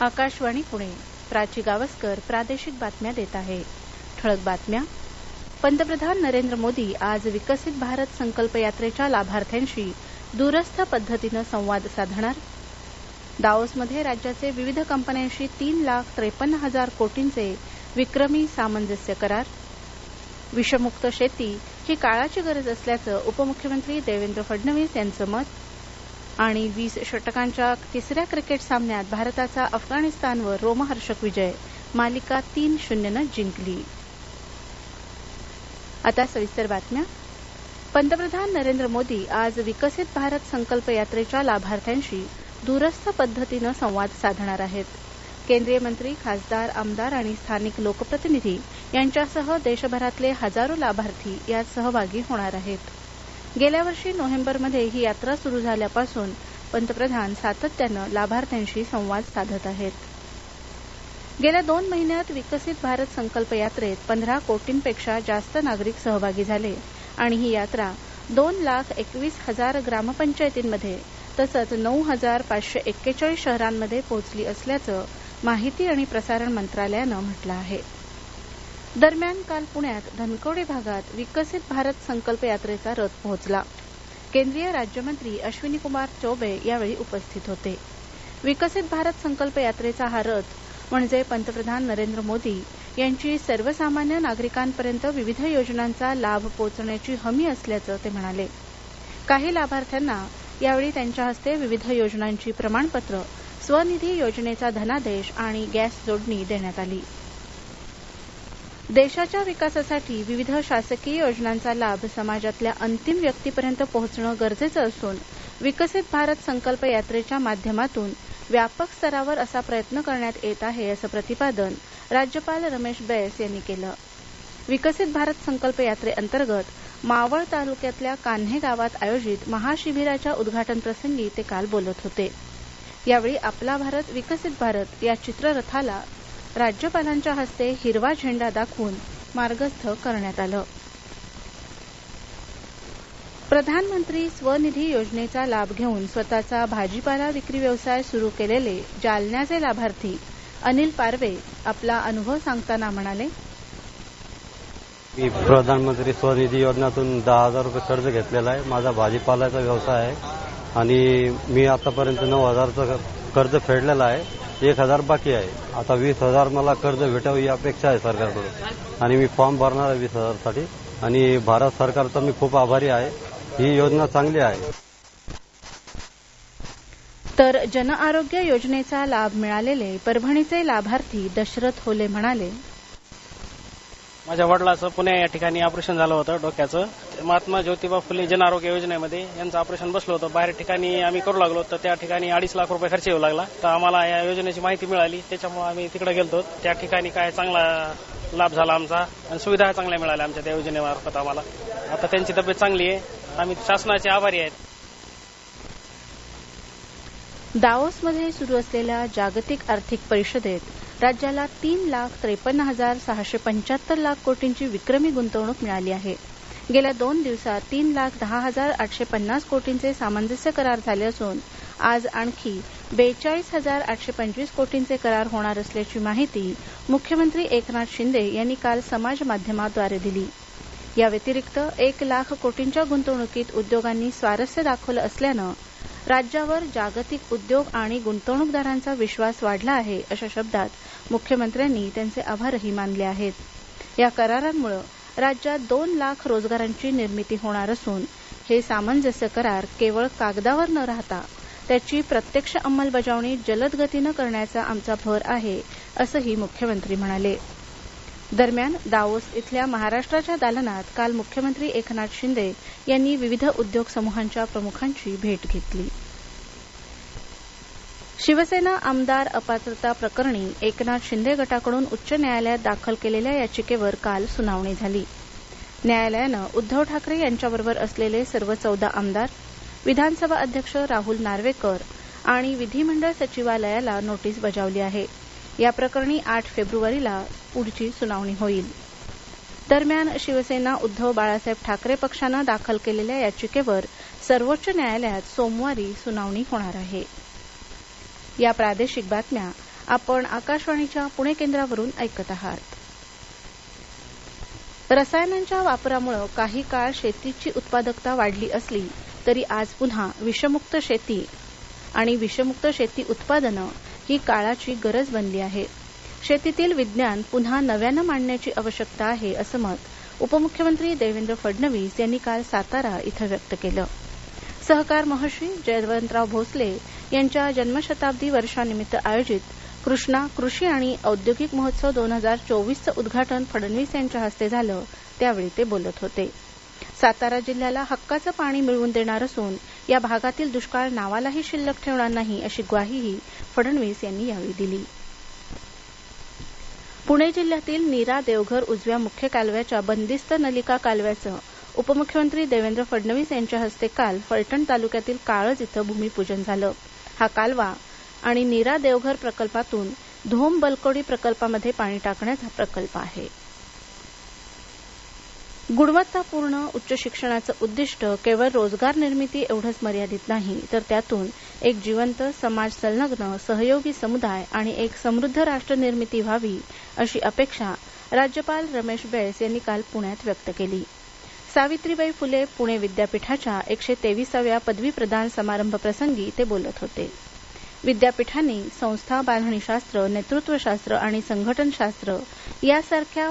आकाशवाणी पुणे. प्राची गावस्कर प्रादेशिक बातम्या देत आहे. ठळक बातम्या. पंतप्रधान नरेंद्र मोदी आज विकसित भारत संकल्प यात्रेच्या लाभार्थ्यांशी दूरस्थ पद्धतीनं संवाद साधणार. दाओसमध्ये राज्याचे विविध कंपन्यांशी 3,53,000 कोटींचे विक्रमी सामंजस्य करार. विषमुक्त शेती ही काळाची गरज असल्याचं उपमुख्यमंत्री देवेंद्र फडणवीस यांचं मत. आणि 20 षटकांच्या तिसऱ्या क्रिकेट सामन्यात भारताचा अफगाणिस्तानवर रोमहर्षक विजय. मालिका 3-0 जिंकली. आता सविस्तर बातम्या. पंतप्रधान नरेंद्र मोदी आज विकसित भारत संकल्प यात्रेच्या लाभार्थ्यांशी दूरस्थ पद्धतीनं संवाद साधणार आहेत. केंद्रीय मंत्री, खासदार, आमदार आणि स्थानिक लोकप्रतिनिधी यांच्यासह देशभरातले हजारो लाभार्थी यात सहभागी होणार आहेत. गेल्या वर्षी नोव्हेंबरमध्ये ही यात्रा सुरू झाल्यापासून पंतप्रधान सातत्यानं लाभार्थ्यांशी संवाद साधत आहेत. गेल्या 2 महिन्यात विकसित भारत संकल्प यात्रेत 15 कोटींपेक्षा जास्त नागरिक सहभागी झाले आणि ही यात्रा 2,21,000 ग्रामपंचायतींमध्ये तसंच 9,541 शहरांमध्ये पोहोचली असल्याचं माहिती आणि प्रसारण मंत्रालयानं म्हटलं आहे. दरम्यान काल पुण्यात धनकवडी भागात विकसित भारत संकल्प यात्रेचा रथ पोहोचला. केंद्रीय राज्यमंत्री अश्विनीकुमार चौबे यावेळी उपस्थित होते. विकसित भारत संकल्प यात्रेचा हा रथ म्हणजे पंतप्रधान नरेंद्र मोदी यांची सर्वसामान्य नागरिकांपर्यंत विविध योजनांचा लाभ पोहोचण्याची हमी असल्याचं ते म्हणाले. काही लाभार्थ्यांना यावेळी त्यांच्या हस्ते विविध योजनांची प्रमाणपत्र, स्वनिधी योजनेचा धनादेश आणि गॅस जोडणी देण्यात आली. देशाच्या विकासासाठी विविध शासकीय योजनांचा लाभ समाजातल्या अंतिम व्यक्तीपर्यंत पोहोचणं गरजेचं असून विकसित भारत संकल्प यात्रेच्या माध्यमातून व्यापक स्तरावर असा प्रयत्न करण्यात येत आहे असं प्रतिपादन राज्यपाल रमेश बैस यांनी केलं. विकसित भारत संकल्प यात्रेअंतर्गत मावळ तालुक्यातल्या कान्हे गावात आयोजित महाशिबिराच्या उद्घाटनप्रसंगी ते काल बोलत होते. यावेळी आपला भारत विकसित भारत या चित्ररथाला राज्यपालांच्या हस्ते हिरवा झेंडा दाखवून मार्गस्थ करण्यात आलं. प्रधानमंत्री स्वनिधी योजनेचा लाभ घेऊन स्वतःचा भाजीपाला विक्री व्यवसाय सुरू केलेले जालन्याचे लाभार्थी अनिल पारवे आपला अनुभव सांगताना म्हणाले. मी प्रधानमंत्री स्वनिधी योजनेतून 10,000 रुपये कर्ज घेतलेला आहे. माझा भाजीपाल्याचा व्यवसाय आहे आणि मी आतापर्यंत 9,000चं कर्ज फेडलेलं आहे. 1,000 बाकी आहे. आता 20,000 मला कर्ज भेटावं ही अपेक्षा आहे सरकारकडून आणि मी फॉर्म भरणार आहे 20,000 साठी आणि भारत सरकारचा मी खूप आभारी आहे. ही योजना चांगली आहे. तर जन आरोग्य योजनेचा लाभ मिळालेले परभणीचे लाभार्थी दशरथ होले म्हणाले. माझ्या वडिलाचं पुणे या ठिकाणी ऑपरेशन झालं होतं डोक्याचं. महात्मा ज्योतिबा फुले जन आरोग्य योजनेमध्ये यांचं ऑपरेशन बसलं होतं. बाहेर ठिकाणी आम्ही करू लागलो तर त्या ठिकाणी 2.5 लाख रुपये खर्च येऊ लागला. तर आम्हाला या योजनेची माहिती मिळाली, त्याच्यामुळे आम्ही तिकडे गेलतो. त्या ठिकाणी काय चांगला लाभ झाला आमचा आणि सुविधा चांगल्या मिळाल्या आमच्या त्या योजनेमार्फत आम्हाला. आता त्यांची तब्येत चांगली आहे. आम्ही शासनाचे आभारी आहेत. दाओसमध्ये सुरू असलेल्या जागतिक आर्थिक परिषदेत राज्याला 3,53,675 कोटींची विक्रमी गुंतवणूक मिळाली आहे. गेल्या 2 दिवसात 3,10,850 कोटींचे सामंजस्य करार झाले असून आज आणखी 42,825 कोटींचे करार होणार असल्याची माहिती मुख्यमंत्री एकनाथ शिंदे यांनी काल समाज माध्यमाद्वारे दिली. या व्यतिरिक्त 1 लाख कोटींच्या गुंतवणुकीत उद्योगांनी स्वारस्य दाखवलं असल्यानं राज्यावर जागतिक उद्योग आणि गुंतवणूकदारांचा विश्वास वाढला आहे अशा शब्दात मुख्यमंत्र्यांनी त्यांचे आभारही मानले आहेत. या करारांमुळे राज्यात 2 लाख रोजगारांची निर्मिती होणार असून हे सामंजस्य करार केवळ कागदावर न राहता त्याची प्रत्यक्ष अंमलबजावणी जलद गतीनं करण्याचा आमचा भर आहे असंही मुख्यमंत्री म्हणाले. दरम्यान दावोस इथल्या महाराष्ट्राच्या दालनात काल मुख्यमंत्री एकनाथ शिंदे यांनी विविध उद्योग समूहांच्या प्रमुखांची भेट घेतली. शिवसेना आमदार अपात्रता प्रकरणी एकनाथ शिंदे गटाकडून उच्च न्यायालयात दाखल केलेल्या याचिकेवर काल सुनावणी झाली. न्यायालयानं उद्धव ठाकरे यांच्याबरोबर असलेले सर्व 14 आमदार, विधानसभा अध्यक्ष राहुल नार्वेकर आणि विधिमंडळ सचिवालयाला नोटीस बजावली आहे. या प्रकरणी 8 फेब्रुवारीला पुढची सुनावणी होईल. दरम्यान शिवसेना उद्धव बाळासाहेब ठाकरे पक्षानं दाखल केलेल्या याचिकेवर सर्वोच्च न्यायालयात सोमवारी सुनावणी होणार आहे. या प्रादेशिक बातम्या आपण आकाशवाणीच्या पुणे केंद्रावरून ऐकत आहात. रसायनांच्या वापरामुळे काही काळ शेतीची उत्पादकता वाढली असली तरी आज पुन्हा विषमुक्त शेती आणि विषमुक्त शेती उत्पादनं ही काळाची गरज बनली आहे. शेतीतील विज्ञान पुन्हा नव्यानं मांडण्याची आवश्यकता आहे असं मत उपमुख्यमंत्री देवेंद्र फडणवीस यांनी काल सातारा इथं व्यक्त केलं. सहकार महर्षी जयवंतराव भोसले यांच्या जन्मशताब्दी वर्षानिमित्त आयोजित कृष्णा कृषी आणि औद्योगिक महोत्सव 2024चं उद्घाटन फडणवीस यांच्या हस्ते झालं त्यावेळी ते बोलत होते. सातारा जिल्ह्याला हक्काचं पाणी मिळवून देणार असून या भागातील दुष्काळ नावालाही शिल्लक ठेवणार नाही अशी ग्वाहीही फडणवीस यांनी यावेळी दिली. पुणे जिल्ह्यातील नीरा देवघर उजव्या मुख्य कालव्याच्या बंदिस्त नलिका कालव्याचं उपमुख्यमंत्री देवेंद्र फडणवीस यांच्या हस्ते काल फलटण तालुक्यातील काळज इथं भूमिपूजन झालं. हा कालवा आणि नीरा देवघर प्रकल्पातून धोम बलकोडी प्रकल्पामध्ये पाणी टाकण्याचा प्रकल्प आहे. गुणवत्तापूर्ण उच्च शिक्षणाचं उद्दिष्ट केवळ रोजगार निर्मिती एवढंच मर्यादित नाही तर त्यातून एक जिवंत समाज संलग्न सहयोगी समुदाय आणि एक समृद्ध राष्ट्र निर्मिती व्हावी अशी अपेक्षा राज्यपाल रमेश बैस यांनी काल पुण्यात व्यक्त केली. सावित्रीबाई फुले पुणे विद्यापीठाच्या 123व्या पदवी प्रदान समारंभ प्रसंगी ते बोलत होते. विद्यापीठांनी संस्था बांधणीशास्त्र, नेतृत्वशास्त्र आणि संघटनशास्त्र यासारख्या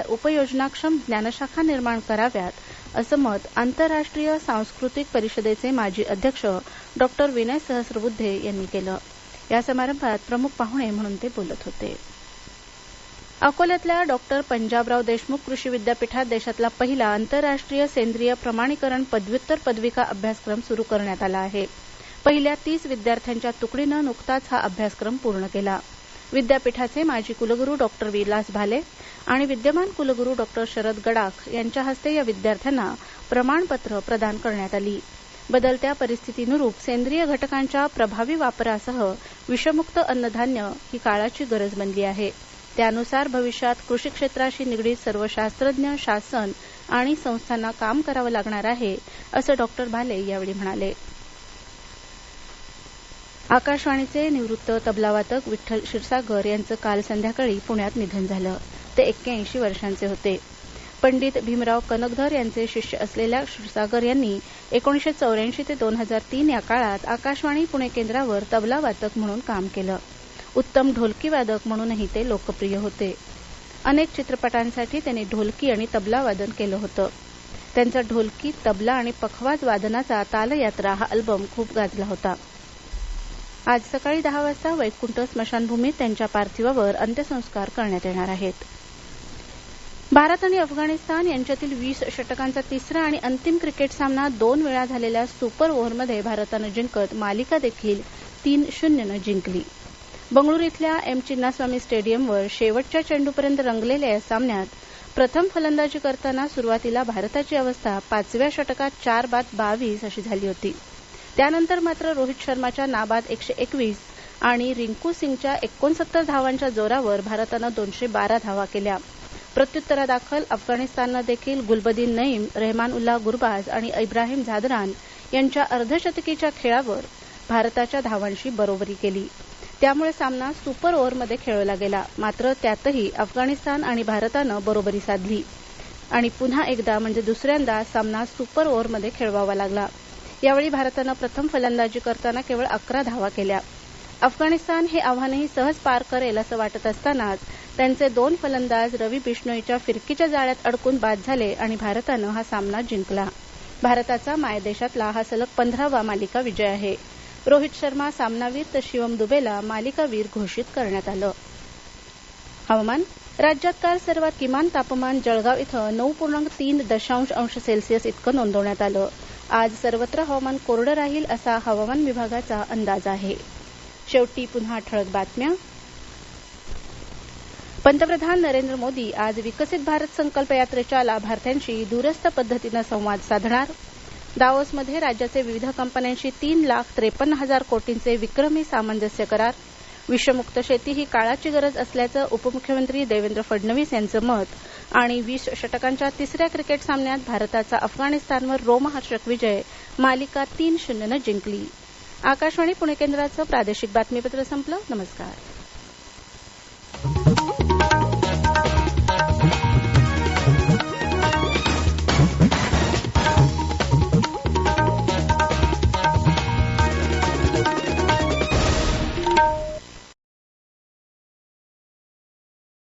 उपयोजनाक्षम ज्ञानशाखा निर्माण कराव्यात असं मत आंतरराष्ट्रीय सांस्कृतिक परिषदेचे माजी अध्यक्ष डॉ. विनय सहस्रबुद्धे यांनी केलं. या समारंभात प्रमुख पाहुणे म्हणून ते बोलत होते. अकोल्यातल्या डॉ. पंजाबराव देशमुख कृषी विद्यापीठात देशातला पहिला आंतरराष्ट्रीय सेंद्रिय प्रमाणीकरण पदव्युत्तर पदविका अभ्यासक्रम सुरू करण्यात आला आहे. पहिल्या 30 विद्यार्थ्यांच्या तुकडीनं नुकताच हा अभ्यासक्रम पूर्ण केला. विद्यापीठाचे माजी कुलगुरू डॉ. विलास भाले आणि विद्यमान कुलगुरू डॉ. शरद गडाख यांच्या हस्ते या विद्यार्थ्यांना प्रमाणपत्र प्रदान करण्यात आली. बदलत्या परिस्थितीनुरूप सेंद्रिय घटकांच्या प्रभावी वापरासह विषमुक्त अन्नधान्य ही काळाची गरज बनली आहे. त्यानुसार भविष्यात कृषी क्षेत्राशी निगडीत सर्व शास्त्रज्ञ, शासन आणि संस्थांना काम करावं लागणार आहे असं डॉ. भाले यावेळी म्हणाले. आकाशवाणीचे निवृत्त तबलावादक विठ्ठल क्षीरसागर यांचं काल संध्याकाळी पुण्यात निधन झालं. ते 81 वर्षांचे होते. पंडित भीमराव कनकधर यांचे शिष्य असलेल्या क्षीरसागर यांनी 1984 ते 2003 या काळात आकाशवाणी पुणे केंद्रावर तबलावादक म्हणून काम केलं. उत्तम ढोलकीवादक म्हणूनही ते लोकप्रिय होते. अनेक चित्रपटांसाठी त्यांनी ढोलकी आणि तबला वादन केलं होतं. त्यांचा ढोलकी, तबला आणि पखवाज वादनाचा तालयात्रा हा अल्बम खूप गाजला होता. आज सकाळी 10 वाजता वैकुंठ स्मशानभूमीत त्यांच्या पार्थिवावर अंत्यसंस्कार करण्यात येणार आहेत. भारत आणि अफगाणिस्तान यांच्यातील 20 षटकांचा तिसरा आणि अंतिम क्रिकेट सामना 2 वेळा झालेल्या सुपर ओव्हरमध्ये भारतानं जिंकत मालिका देखील 3-0नं जिंकली. बंगळुरू इथल्या एम चिन्नास्वामी स्टेडियमवर शेवटच्या चेंडूपर्यंत रंगलेल्या या सामन्यात प्रथम फलंदाजी करताना सुरुवातीला भारताची अवस्था 5व्या षटकात 4 बाद 22 अशी झाली होती. त्यानंतर मात्र रोहित शर्माच्या नाबाद 121 आणि रिंकू सिंगच्या 69 धावांच्या जोरावर भारतानं 212 धावा केल्या. प्रत्युत्तरादाखल अफगाणिस्ताननं देखील गुलबदीन नईम, रेहमान उल्लाह गुरबाज आणि इब्राहिम झादरान यांच्या अर्धशतकीच्या खेळावर भारताच्या धावांशी बरोबरी केली. त्यामुळे सामना सुपर ओव्हरमध्ये खेळवला गेला. मात्र त्यातही अफगाणिस्तान आणि भारतानं बरोबरी साधली आणि पुन्हा एकदा म्हणजे दुसऱ्यांदा सामना सुपर ओव्हरमध्ये खेळवावा लागला. यावेळी भारतानं प्रथम फलंदाजी करताना केवळ 11 धावा केल्या. अफगाणिस्तान हे आव्हानही सहज पार करेल असं वाटत असतानाच त्यांचे 2 फलंदाज रवी बिश्नोईच्या फिरकीच्या जाळ्यात अडकून बाद झाले आणि भारतानं हा सामना जिंकला. भारताचा मायदेशातला हा सलग 15वा मालिका विजय आहे. रोहित शर्मा सामनावीर तर शिवम दुबेला मालिकावीर घोषित करण्यात आलं. हवामान. राज्यात काल सर्वात किमान तापमान जळगाव इथं 9.3 अंश सेल्सिअस इतकं नोंदवण्यात आलं. आज सर्वत्र हवामान कोरडं राहील असा हवामान विभागाचा अंदाज आहे. शेवटी पुन्हा ठळक बातम्या. पंतप्रधान नरेंद्र मोदी आज विकसित भारत संकल्प यात्रेच्या लाभार्थ्यांशी दूरस्थ पद्धतीनं संवाद साधणार. दावोसमध्ये राज्याचे विविध कंपन्यांशी 3,53,000 कोटींचे विक्रमी सामंजस्य करार. विषमुक्त शेती ही काळाची गरज असल्याचं उपमुख्यमंत्री देवेंद्र फडणवीस यांचं मत. आणि 20 षटकांच्या तिसऱ्या क्रिकेट सामन्यात भारताचा अफगाणिस्तानवर रोमहर्षक विजय, मालिका 3-0नं जिंकली. आकाशवाणी पुणे केंद्राचं प्रादेशिक बातमीपत्र संपलं. नमस्कार. आहे